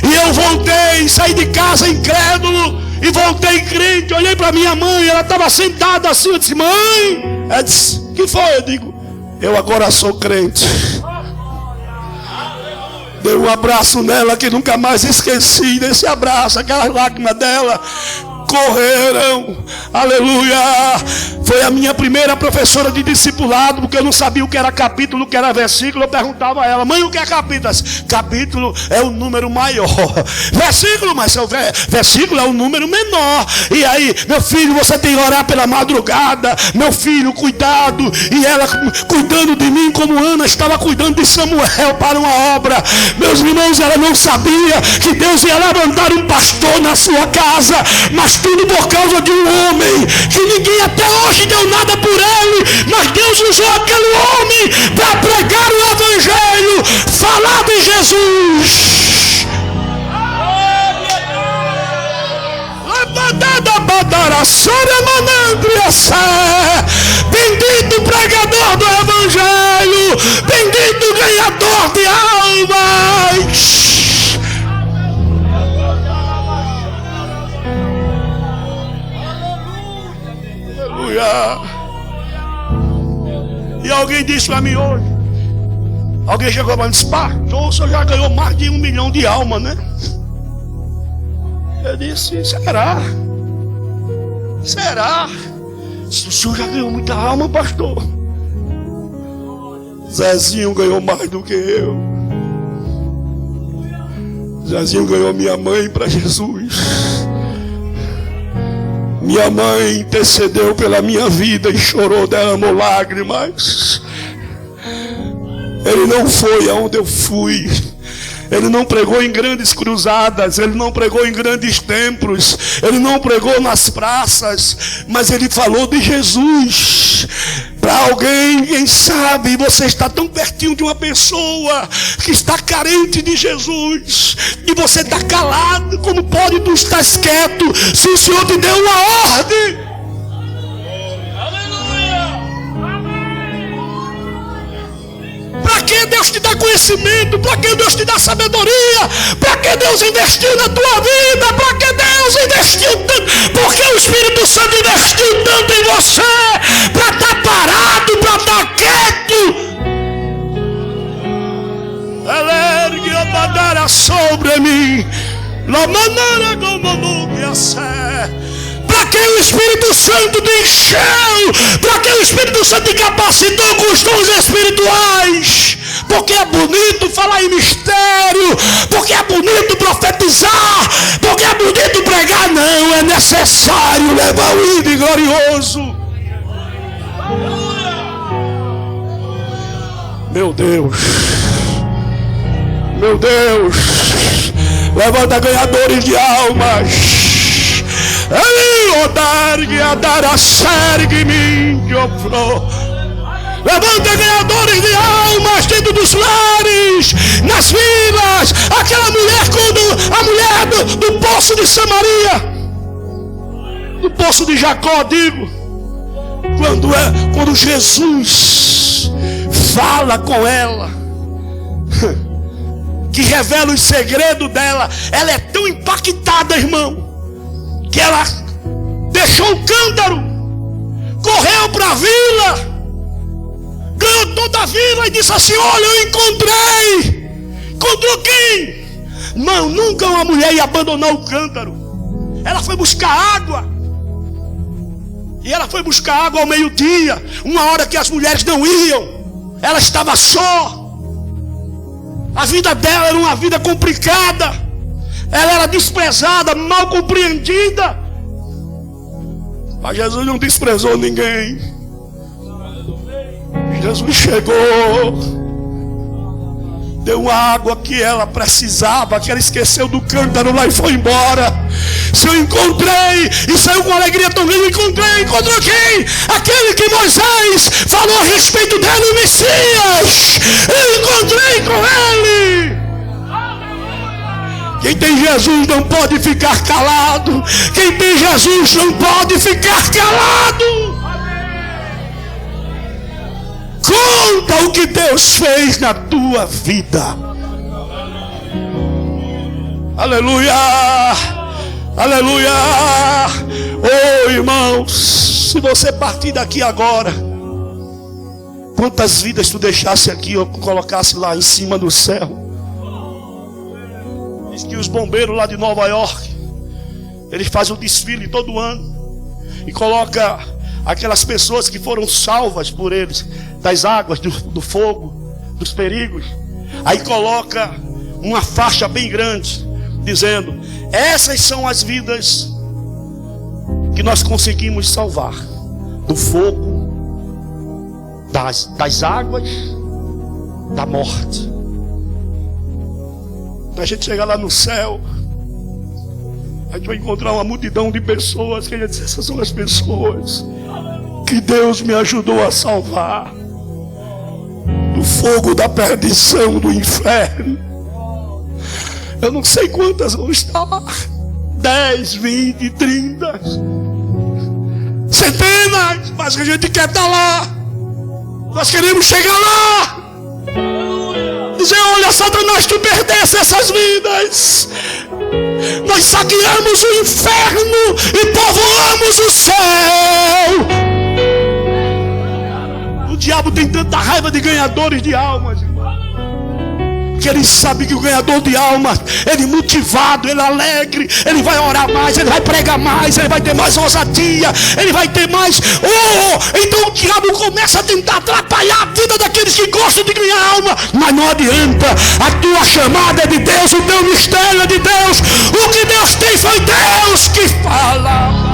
[SPEAKER 1] E eu voltei, saí de casa incrédulo e voltei crente. Olhei para minha mãe, ela estava sentada assim. Eu disse, mãe, ela disse, que foi? Eu digo, eu agora sou crente. Dei um abraço nela que nunca mais esqueci desse abraço, aquelas lágrimas dela correram, aleluia. Foi a minha primeira professora de discipulado, porque eu não sabia o que era capítulo, o que era versículo. Eu perguntava a ela: mãe, o que é capítulo? Capítulo é o número maior. Versículo, mas versículo é o número menor. E aí, meu filho, você tem que orar pela madrugada. Meu filho, cuidado. E ela cuidando de mim como Ana estava cuidando de Samuel para uma obra. Meus irmãos, ela não sabia que Deus ia levantar um pastor na sua casa, mas tudo por causa de um homem que ninguém até hoje deu nada por ele, mas Deus usou aquele homem para pregar o evangelho, falar de Jesus. Bendito pregador do evangelho, bendito ganhador de almas. E alguém disse para mim hoje, alguém chegou para mim e disse: pastor, o senhor já ganhou mais de 1 milhão de almas, né? Eu disse: será? Será? O senhor já ganhou muita alma, pastor? Zezinho ganhou mais do que eu. Zezinho ganhou minha mãe para Jesus. Minha mãe intercedeu pela minha vida e chorou, derramou lágrimas. Ele não foi aonde eu fui. Ele não pregou em grandes cruzadas, ele não pregou em grandes templos, ele não pregou nas praças, mas ele falou de Jesus. Para alguém, quem sabe, você está tão pertinho de uma pessoa que está carente de Jesus, e você está calado. Como pode tu estar quieto se o Senhor te deu uma ordem? Para que Deus te dá conhecimento? Para que Deus te dá sabedoria? Para que Deus investiu na tua vida? Para que Deus investiu tanto? Porque o Espírito Santo investiu tanto em você para estar parado, para estar quieto. Alergue a bandeira sobre mim, la maneira como não me sé. Para que o Espírito Santo te encheu? Para que o Espírito Santo te capacitou com os dons espirituais? Porque é bonito falar em mistério, porque é bonito profetizar, porque é bonito pregar. Não, é necessário levar o ídolo glorioso. Meu Deus, meu Deus, levanta ganhadores de almas. Levanta ganhadores de almas dentro dos lares, nas vilas. Aquela mulher, quando a mulher do poço de Samaria, do poço de Jacó, digo, quando Jesus fala com ela, que revela os segredos dela, ela é tão impactada, irmão, que ela deixou o cântaro, correu para a vila, ganhou toda a vila e disse assim: olha, eu encontrei. Encontrou quem? Não, nunca uma mulher ia abandonar o cântaro. Ela foi buscar água. E ela foi buscar água ao meio-dia, uma hora que as mulheres não iam. Ela estava só. A vida dela era uma vida complicada. Ela era desprezada, mal compreendida. Mas Jesus não desprezou ninguém. Jesus chegou, deu água que ela precisava, que ela esqueceu do cântaro lá e foi embora. Se eu encontrei, e saiu com alegria tão grande, encontrou quem? Aquele que Moisés falou a respeito dele, o Messias. Eu encontrei com ele. Quem tem Jesus não pode ficar calado. Quem tem Jesus não pode ficar calado. Conta o que Deus fez na tua vida. Aleluia, aleluia. Oh, irmãos, se você partir daqui agora, quantas vidas tu deixasse aqui ou colocasse lá em cima do céu? Diz que os bombeiros lá de Nova York, eles fazem um desfile todo ano e coloca aquelas pessoas que foram salvas por eles, das águas, do fogo, dos perigos. Aí coloca uma faixa bem grande, dizendo: essas são as vidas que nós conseguimos salvar do fogo, das águas, da morte. Quando a gente chegar lá no céu, a gente vai encontrar uma multidão de pessoas que a gente diz: essas são as pessoas que Deus me ajudou a salvar do fogo da perdição, do inferno. Eu não sei quantas vão estar lá, 10, 20, 30, centenas, mas a gente quer estar lá. Nós queremos chegar lá, dizer: olha, Satanás, tu perdeste essas vidas. Nós saqueamos o inferno e povoamos o céu. O diabo tem tanta raiva de ganhadores de almas, que ele sabe que o ganhador de almas, ele motivado, ele alegre, ele vai orar mais, ele vai pregar mais, ele vai ter mais ousadia, ele vai ter mais. Então o diabo começa a tentar atrapalhar a vida daqueles que gostam de ganhar alma. Mas não adianta, a tua chamada é de Deus, o teu mistério é de Deus. O que Deus tem foi Deus que fala.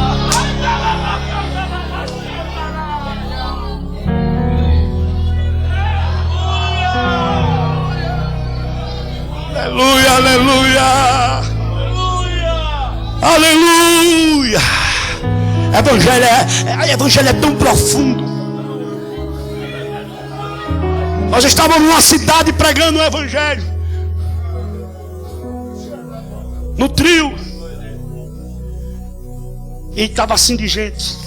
[SPEAKER 1] Aleluia, aleluia, aleluia. Evangelho é tão profundo. Nós estávamos numa cidade pregando o evangelho, no trio, e estava assim de gente.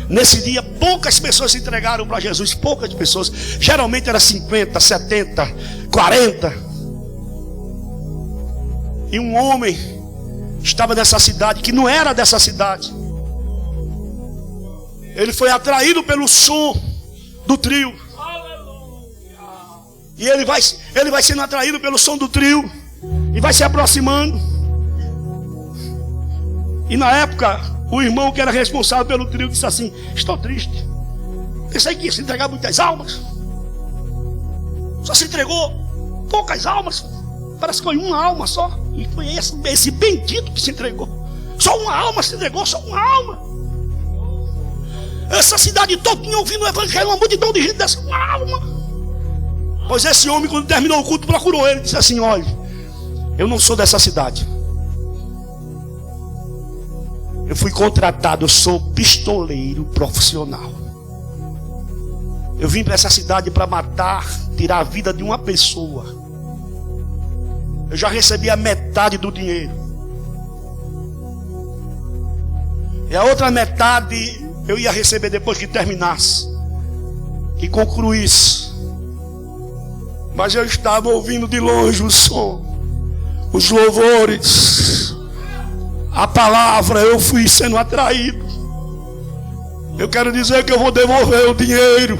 [SPEAKER 1] Nesse dia poucas pessoas se entregaram para Jesus, poucas pessoas. Geralmente era 50, 70, 40. E um homem estava nessa cidade, que não era dessa cidade. Ele foi atraído pelo som do trio. E ele vai sendo atraído pelo som do trio, e vai se aproximando. E na época, o irmão que era responsável pelo trio disse assim: estou triste. Pensei que ia se entregar muitas almas, só se entregou poucas almas. Parece que foi uma alma só. E foi esse bendito que se entregou. Só uma alma se entregou, só uma alma. Essa cidade toda tinha ouvido o evangelho, uma multidão de gente dessa, uma alma. Pois esse homem, quando terminou o culto, procurou ele e disse assim: olha, eu não sou dessa cidade. Eu fui contratado, eu sou pistoleiro profissional. Eu vim para essa cidade para matar, tirar a vida de uma pessoa. Eu já recebi a metade do dinheiro, e a outra metade eu ia receber depois que terminasse, que concluísse. Mas eu estava ouvindo de longe o som, os louvores, a palavra. Eu fui sendo atraído. Eu quero dizer que eu vou devolver o dinheiro.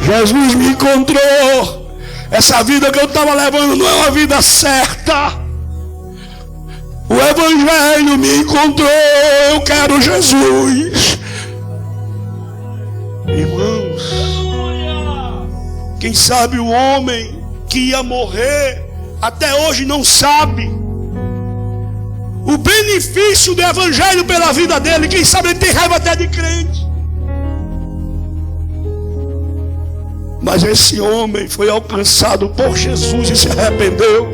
[SPEAKER 1] Jesus me encontrou. Essa vida que eu estava levando não é uma vida certa. O evangelho me encontrou. Eu quero Jesus. Irmãos, quem sabe o homem que ia morrer até hoje não sabe o benefício do evangelho pela vida dele. Quem sabe ele tem raiva até de crente. Mas esse homem foi alcançado por Jesus e se arrependeu.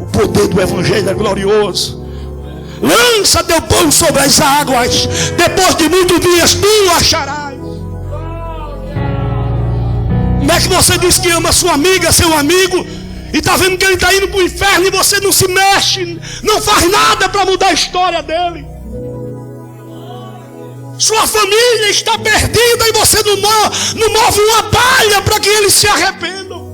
[SPEAKER 1] O poder do evangelho é glorioso. Lança teu pão sobre as águas, depois de muitos dias tu o acharás. Como é que você diz que ama sua amiga, seu amigo, e está vendo que ele está indo para o inferno, e você não se mexe, não faz nada para mudar a história dele? Sua família está perdida e você não move uma palha para que eles se arrependam.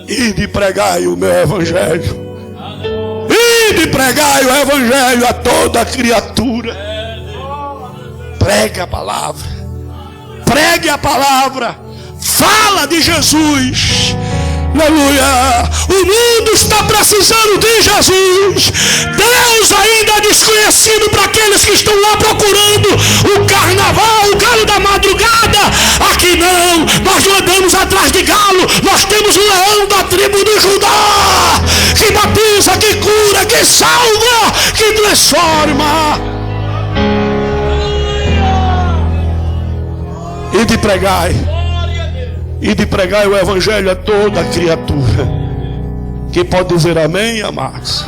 [SPEAKER 1] Ide pregai o meu evangelho. Ide pregai o evangelho a toda criatura. Pregue a palavra. Pregue a palavra. Fala de Jesus. Aleluia! O mundo está precisando de Jesus. Deus ainda é desconhecido para aqueles que estão lá procurando o carnaval, o galo da madrugada. Aqui não, nós não andamos atrás de galo. Nós temos o leão da tribo de Judá, que batiza, que cura, que salva, que transforma. E de pregai o evangelho a toda criatura. Quem pode dizer amém, amados?